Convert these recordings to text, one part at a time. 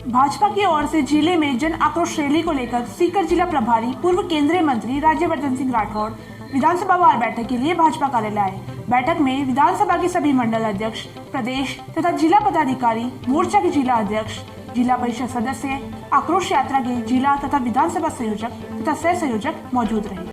भाजपा की ओर से जिले में जन आक्रोश रैली को लेकर सीकर जिला प्रभारी पूर्व केंद्रीय मंत्री राज्यवर्धन सिंह राठौड़ विधानसभा वार बैठक के लिए भाजपा कार्यालय आए। बैठक में विधानसभा के सभी मंडल अध्यक्ष, प्रदेश तथा जिला पदाधिकारी, मोर्चा के जिला अध्यक्ष, जिला परिषद सदस्य, आक्रोश यात्रा के जिला तथा विधानसभा संयोजक तथा सह संयोजक मौजूद रहे।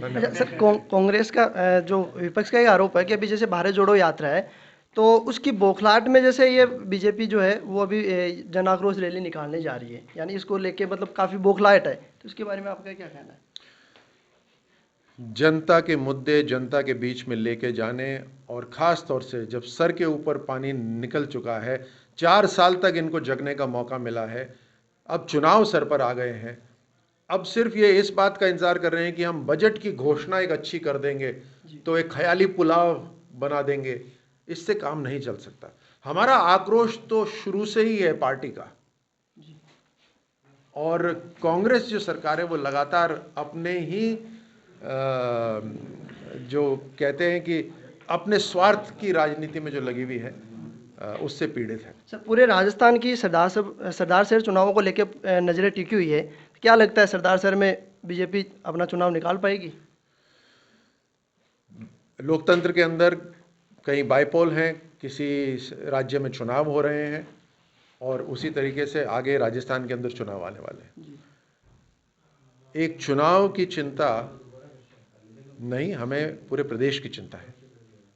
अच्छा सर, कांग्रेस का जो विपक्ष का ये आरोप है कि अभी जैसे भारत जोड़ो यात्रा है तो उसकी बौखलाहट में जैसे ये बीजेपी जो है वो अभी जन आक्रोश रैली निकालने जा रही है, यानी इसको लेके मतलब काफ़ी बौखलाहट है, तो इसके बारे में आपका क्या कहना है? जनता के मुद्दे जनता के बीच में लेके जाने और ख़ास तौर से जब सर के ऊपर पानी निकल चुका है, 4 साल तक इनको जगने का मौका मिला है, अब चुनाव सर पर आ गए हैं, अब सिर्फ ये इस बात का इंतज़ार कर रहे हैं कि हम बजट की घोषणा एक अच्छी कर देंगे तो एक ख्याली पुलाव बना देंगे, इससे काम नहीं चल सकता। हमारा आक्रोश तो शुरू से ही है पार्टी का, और कांग्रेस जो सरकार है वो लगातार अपने ही जो कहते हैं कि अपने स्वार्थ की राजनीति में जो लगी हुई है उससे पीड़ित है। सर, पूरे राजस्थान की सरदार शहर चुनावों को लेकर नज़रें टिकी हुई है, क्या लगता है सरदार शहर में बीजेपी अपना चुनाव निकाल पाएगी? लोकतंत्र के अंदर कई बाइपोल हैं, किसी राज्य में चुनाव हो रहे हैं और उसी तरीके से आगे राजस्थान के अंदर चुनाव आने वाले हैं। एक चुनाव की चिंता नहीं, हमें पूरे प्रदेश की चिंता है,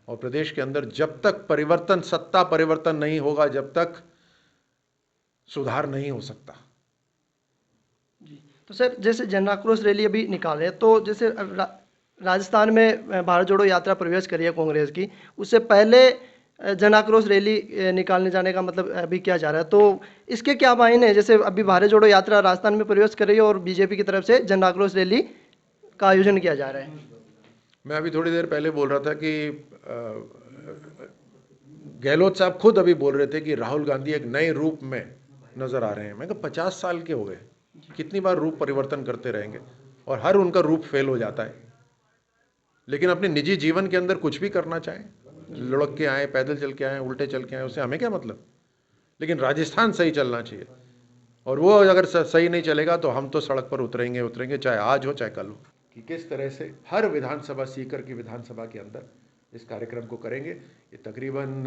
और प्रदेश के अंदर जब तक परिवर्तन, सत्ता परिवर्तन नहीं होगा, जब तक सुधार नहीं हो सकता। जी, तो सर जैसे जन आक्रोश रैली अभी निकाले तो जैसे राजस्थान में भारत जोड़ो यात्रा प्रवेश करी है कांग्रेस की, उससे पहले जन आक्रोश रैली निकालने जाने का मतलब अभी क्या जा रहा है, तो इसके क्या मायने है? जैसे अभी भारत जोड़ो यात्रा राजस्थान में प्रवेश कर रही है और बीजेपी की तरफ से जन आक्रोश रैली का आयोजन किया जा रहा है। मैं अभी थोड़ी देर पहले बोल रहा था कि गहलोत साहब खुद अभी बोल रहे थे कि राहुल गांधी एक नए रूप में नजर आ रहे हैं। मैं कहा 50 साल के हो गए, कितनी बार रूप परिवर्तन करते रहेंगे और हर उनका रूप फेल हो जाता है। लेकिन अपने निजी जीवन के अंदर कुछ भी करना चाहें, लुढ़क के आए, पैदल चल के आए, उल्टे चल के आए, उससे हमें क्या मतलब। लेकिन राजस्थान सही चलना चाहिए, और वो अगर सही नहीं चलेगा तो हम तो सड़क पर उतरेंगे, चाहे आज हो चाहे कल हो। कि किस तरह से हर विधानसभा, सीकर की विधानसभा के अंदर इस कार्यक्रम को करेंगे। ये तकरीबन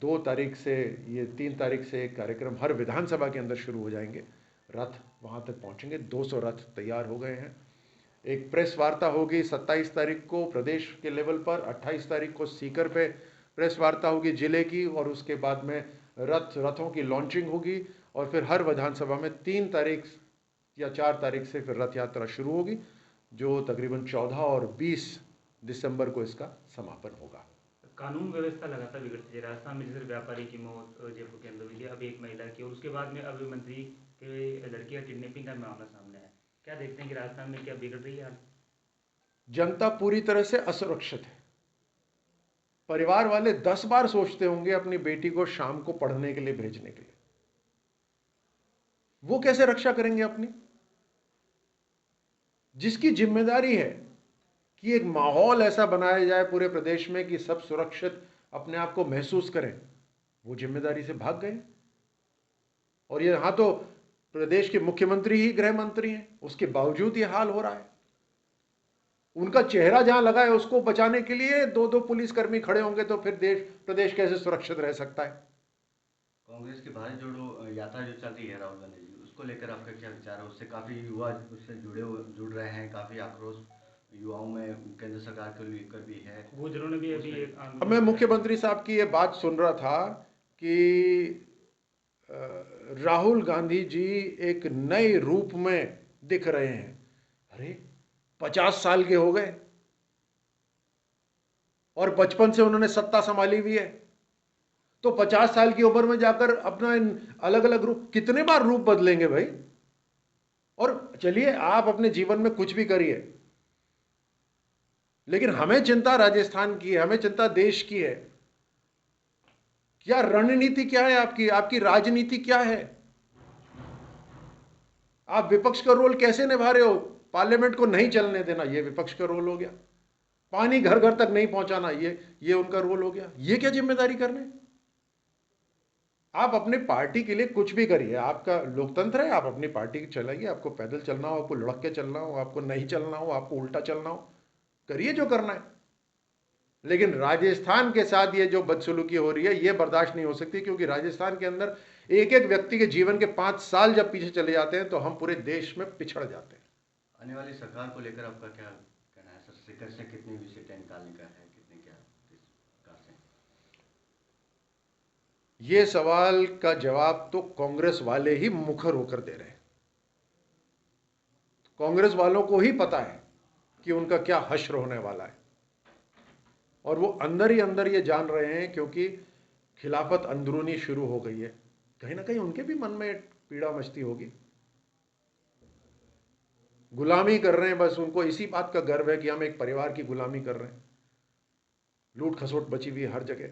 2 तारीख से, ये 3 तारीख से एक कार्यक्रम हर विधानसभा के अंदर शुरू हो जाएंगे। रथ वहाँ तक पहुँचेंगे, 200 रथ तैयार हो गए हैं। एक प्रेस वार्ता होगी 27 तारीख को प्रदेश के लेवल पर, 28 तारीख को सीकर पे प्रेस वार्ता होगी जिले की, और उसके बाद में रथों की लॉन्चिंग होगी, और फिर हर विधानसभा में 3 तारीख या 4 तारीख से फिर रथ यात्रा शुरू होगी, जो तकरीबन 14 और 20 दिसंबर को इसका समापन होगा। कानून व्यवस्था लगातार बिगड़ती है। राजस्थान में जैसे व्यापारी की मौत जयपुर के अंदर हुई थी, अब एक महिला की, और उसके बाद में अब मंत्री के लड़की का किडनैपिंग का मामला सामने है। क्या देखते हैं कि राजस्थान में क्या बिगड़ रही है? जनता पूरी तरह से असुरक्षित है। परिवार वाले 10 बार सोचते होंगे अपनी बेटी को शाम को पढ़ने के लिए भेजने के लिए। वो कैसे रक्षा करेंगे अपनी? जिसकी जिम्मेदारी है कि एक माहौल ऐसा बनाया जाए पूरे प्रदेश में कि सब सुरक्षित अपने आप को महसूस करें, वो जिम्मेदारी से भाग गए। और यहां तो प्रदेश के मुख्यमंत्री ही गृह मंत्री हैं, उसके बावजूद ये हाल हो रहा है। उनका चेहरा जहां लगा है उसको बचाने के लिए 2-2 पुलिसकर्मी खड़े होंगे, तो फिर प्रदेश कैसे सुरक्षित रह सकता है? कांग्रेस की भारत जोड़ो यात्रा जो चल रही है राहुल गांधी जी, उसको लेकर आपका क्या विचार है? उससे काफी युवा उससे जुड़ रहे हैं, काफी आक्रोश युवाओं में केंद्र सरकार को लेकर भी है। वो जिन्होंने भी अभी अब मैं मुख्यमंत्री साहब की ये बात सुन रहा था कि राहुल गांधी जी एक नए रूप में दिख रहे हैं। अरे 50 साल के हो गए और बचपन से उन्होंने सत्ता संभाली हुई है, तो 50 साल की उम्र में जाकर अपना अलग अलग रूप, कितने बार रूप बदलेंगे भाई? और चलिए आप अपने जीवन में कुछ भी करिए, लेकिन हमें चिंता राजस्थान की है, हमें चिंता देश की है। क्या रणनीति क्या है आपकी? आपकी राजनीति क्या है? आप विपक्ष का रोल कैसे निभा रहे हो? पार्लियामेंट को नहीं चलने देना, यह विपक्ष का रोल हो गया। पानी घर घर तक नहीं पहुंचाना, ये उनका रोल हो गया। ये क्या जिम्मेदारी करने? आप अपनी पार्टी के लिए कुछ भी करिए, आपका लोकतंत्र है, आप अपनी पार्टी चलाइए। आपको पैदल चलना हो, आपको लुढ़क के चलना हो, आपको नहीं चलना हो, आपको उल्टा चलना हो, करिए जो करना है। लेकिन राजस्थान के साथ ये जो बदसलूकी हो रही है ये बर्दाश्त नहीं हो सकती, क्योंकि राजस्थान के अंदर एक एक व्यक्ति के जीवन के 5 साल जब पीछे चले जाते हैं तो हम पूरे देश में पिछड़ जाते हैं। आने वाली सरकार को लेकर आपका क्या कहना है सर? सीकर से कितनी भी सीटें निकालने का है, कितने क्या किस प्रकार से? ये सवाल का जवाब तो कांग्रेस वाले ही मुखर होकर दे रहे हैं। कांग्रेस वालों को ही पता है कि उनका क्या हश्र होने वाला है, और वो अंदर ही अंदर ये जान रहे हैं, क्योंकि खिलाफत अंदरूनी शुरू हो गई है। कहीं ना कहीं उनके भी मन में पीड़ा मचती होगी। गुलामी कर रहे हैं, बस उनको इसी बात का गर्व है कि हम एक परिवार की गुलामी कर रहे हैं। लूट खसोट बची हुई है हर जगह।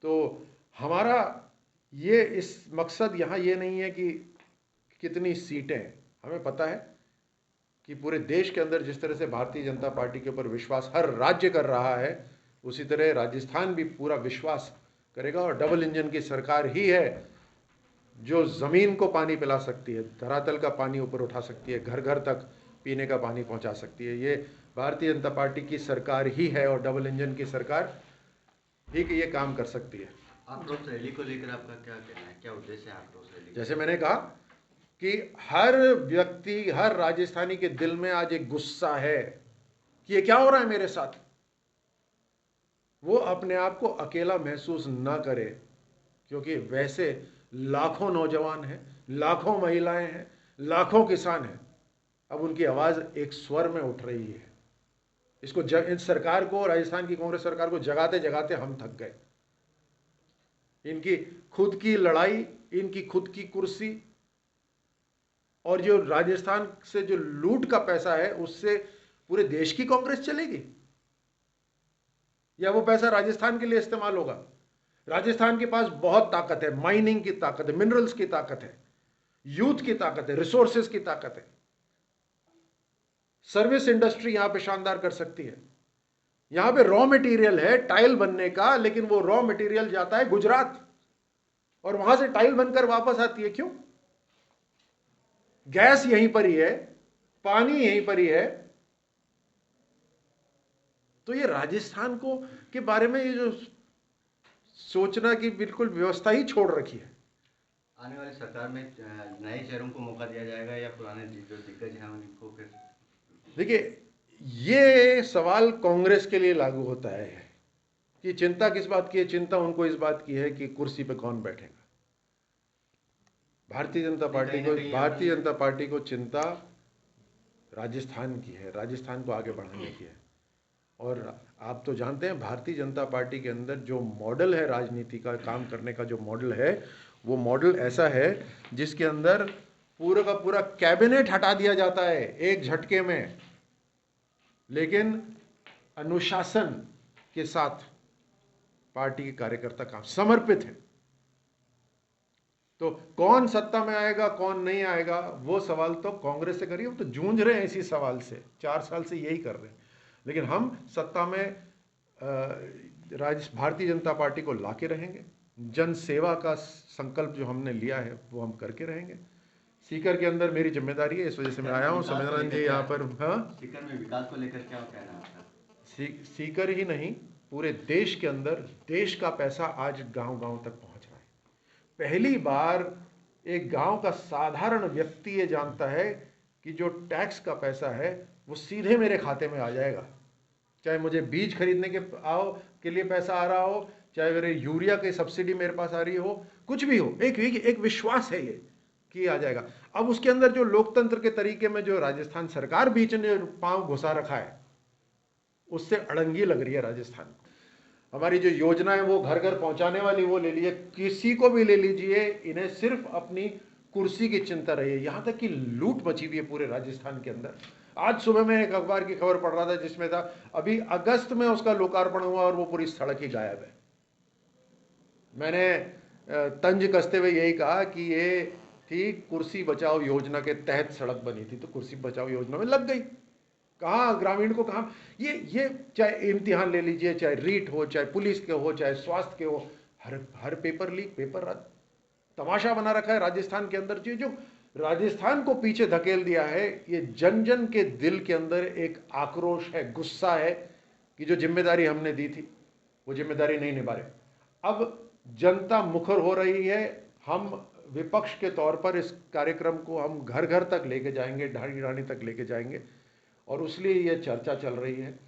तो हमारा ये इस मकसद यहाँ ये नहीं है कि कितनी सीटें, हमें पता है कि पूरे देश के अंदर जिस तरह से भारतीय जनता पार्टी के ऊपर विश्वास हर राज्य कर रहा है, उसी तरह राजस्थान भी पूरा विश्वास करेगा। और डबल इंजन की सरकार ही है जो ज़मीन को पानी पिला सकती है, धरातल का पानी ऊपर उठा सकती है, घर घर तक पीने का पानी पहुंचा सकती है। ये भारतीय जनता पार्टी की सरकार ही है, और डबल इंजन की सरकार ही ये काम कर सकती है। आक्रोश रैली को लेकर आपका क्या कहना है? क्या उद्देश्य है आक्रोश रैली? जैसे मैंने कहा कि हर व्यक्ति, हर राजस्थानी के दिल में आज एक गुस्सा है कि ये क्या हो रहा है मेरे साथ। वो अपने आप को अकेला महसूस ना करे, क्योंकि वैसे लाखों नौजवान हैं, लाखों महिलाएं हैं, लाखों किसान हैं। अब उनकी आवाज एक स्वर में उठ रही है। इसको इस सरकार को, राजस्थान की कांग्रेस सरकार को जगाते जगाते हम थक गए। इनकी खुद की लड़ाई, इनकी खुद की कुर्सी, और जो राजस्थान से जो लूट का पैसा है उससे पूरे देश की कांग्रेस चलेगी, या वो पैसा राजस्थान के लिए इस्तेमाल होगा? राजस्थान के पास बहुत ताकत है, माइनिंग की ताकत है, मिनरल्स की ताकत है, यूथ की ताकत है, रिसोर्सेज की ताकत है। सर्विस इंडस्ट्री यहां पे शानदार कर सकती है। यहां पे रॉ मटेरियल है टाइल बनने का, लेकिन वो रॉ मटेरियल जाता है गुजरात, और वहां से टाइल बनकर वापस आती है। क्यों? गैस यहीं पर ही है, पानी यहीं पर ही है। तो ये राजस्थान को के बारे में ये जो सोचना कि बिल्कुल व्यवस्था ही छोड़ रखी है। आने वाली सरकार में नए चेहरों को मौका दिया जाएगा या पुराने जो दिग्गज हैं उनको फिर? देखिए, ये सवाल कांग्रेस के लिए लागू होता है कि चिंता किस बात की है। चिंता उनको इस बात की है कि कुर्सी पे कौन बैठेगा। भारतीय जनता पार्टी को चिंता राजस्थान की है, राजस्थान को आगे बढ़ाने की है। और आप तो जानते हैं भारतीय जनता पार्टी के अंदर जो मॉडल है राजनीति का काम करने का, जो मॉडल है वो मॉडल ऐसा है जिसके अंदर पूरा का पूरा कैबिनेट हटा दिया जाता है एक झटके में, लेकिन अनुशासन के साथ पार्टी के कार्यकर्ता काम समर्पित है। तो कौन सत्ता में आएगा कौन नहीं आएगा वो सवाल तो कांग्रेस से करिए, वो तो जूझ रहे हैं इसी सवाल से, 4 साल से यही कर रहे हैं। लेकिन हम सत्ता में भारतीय जनता पार्टी को लाके रहेंगे। जन सेवा का संकल्प जो हमने लिया है वो हम करके रहेंगे। सीकर के अंदर मेरी जिम्मेदारी है, इस वजह से मैं आया हूँ। संविधान जी यहाँ पर, हाँ, सीकर में विकास को लेकर क्या कहना है आपका? सीकर ही नहीं, पूरे देश के अंदर देश का पैसा आज गांव-गांव तक पहुंच रहा है। पहली बार एक गांव का साधारण व्यक्ति ये जानता है कि जो टैक्स का पैसा है वो सीधे मेरे खाते में आ जाएगा। चाहे मुझे बीज खरीदने के लिए पैसा आ रहा हो, चाहे मेरे यूरिया की सब्सिडी मेरे पास आ रही हो, कुछ भी हो, एक विश्वास है ये कि आ जाएगा। अब उसके अंदर जो लोकतंत्र के तरीके में जो राजस्थान सरकार बीच ने पांव घुसा रखा है उससे अड़ंगी लग रही है राजस्थान को। हमारी जो योजना है वो घर घर पहुंचाने वाली, वो ले लीजिए, किसी को भी ले लीजिए, इन्हें सिर्फ अपनी कुर्सी की चिंता रही है। यहां तक कि लूट मची हुई है पूरे राजस्थान के अंदर। आज सुबह मैं एक अखबार की खबर पढ़ रहा था जिसमें था अभी अगस्त में उसका लोकार्पण हुआ और वो पूरी सड़क ही गायब है। मैंने तंज कसते हुए यही कहा कि ये थी कुर्सी बचाओ योजना के तहत सड़क बनी थी, तो कुर्सी बचाओ योजना में लग गई। कहाँ ग्रामीण को कहाँ, ये चाहे इम्तिहान ले लीजिए, चाहे रीट हो, चाहे पुलिस के हो, चाहे स्वास्थ्य के हो, हर पेपर लीक, तमाशा बना रखा है राजस्थान के अंदर। जो राजस्थान को पीछे धकेल दिया है, ये जन जन के दिल के अंदर एक आक्रोश है, गुस्सा है कि जो जिम्मेदारी हमने दी थी वो जिम्मेदारी नहीं निभा रहे। अब जनता मुखर हो रही है। हम विपक्ष के तौर पर इस कार्यक्रम को हम घर घर तक लेके जाएंगे, ढाणी ढाणी तक लेके जाएंगे, और उसलिए ये चर्चा चल रही है।